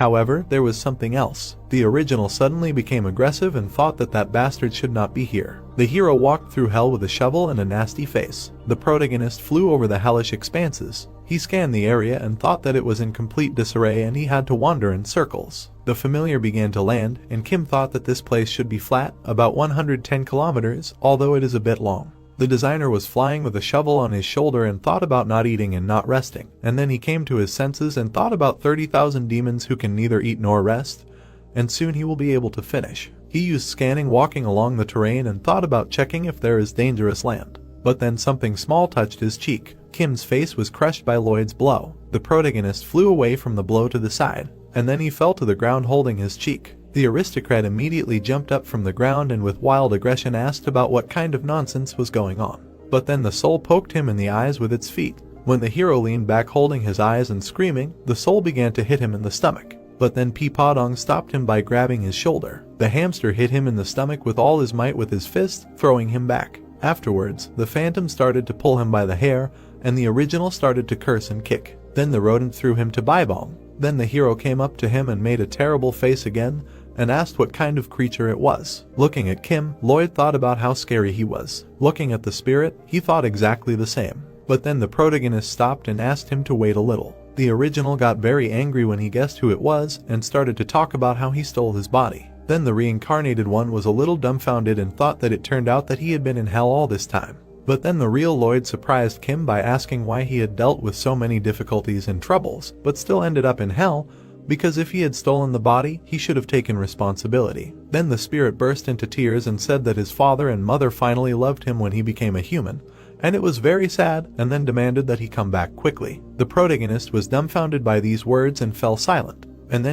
However, there was something else. The original suddenly became aggressive and thought that that bastard should not be here. The hero walked through hell with a shovel and a nasty face. The protagonist flew over the hellish expanses. He scanned the area and thought that it was in complete disarray and he had to wander in circles. The familiar began to land, and Kim thought that this place should be flat, about 110 kilometers, although it is a bit long. The designer was flying with a shovel on his shoulder and thought about not eating and not resting. And then he came to his senses and thought about 30,000 demons who can neither eat nor rest, and soon he will be able to finish. He used scanning, walking along the terrain, and thought about checking if there is dangerous land. But then something small touched his cheek. Kim's face was crushed by Lloyd's blow. The protagonist flew away from the blow to the side, and then he fell to the ground holding his cheek. The aristocrat immediately jumped up from the ground and with wild aggression asked about what kind of nonsense was going on. But then the soul poked him in the eyes with its feet. When the hero leaned back holding his eyes and screaming, the soul began to hit him in the stomach. But then Peepadong stopped him by grabbing his shoulder. The hamster hit him in the stomach with all his might with his fist, throwing him back. Afterwards, the phantom started to pull him by the hair, and the original started to curse and kick. Then the rodent threw him to Baibong. Then the hero came up to him and made a terrible face again, and asked what kind of creature it was. Looking at Kim, Lloyd thought about how scary he was. Looking at the spirit, he thought exactly the same. But then the protagonist stopped and asked him to wait a little. The original got very angry when he guessed who it was and started to talk about how he stole his body. Then the reincarnated one was a little dumbfounded and thought that it turned out that he had been in hell all this time. But then the real Lloyd surprised Kim by asking why he had dealt with so many difficulties and troubles, but still ended up in hell, because if he had stolen the body, he should have taken responsibility. Then the spirit burst into tears and said that his father and mother finally loved him when he became a human, and it was very sad, and then demanded that he come back quickly. The protagonist was dumbfounded by these words and fell silent, and then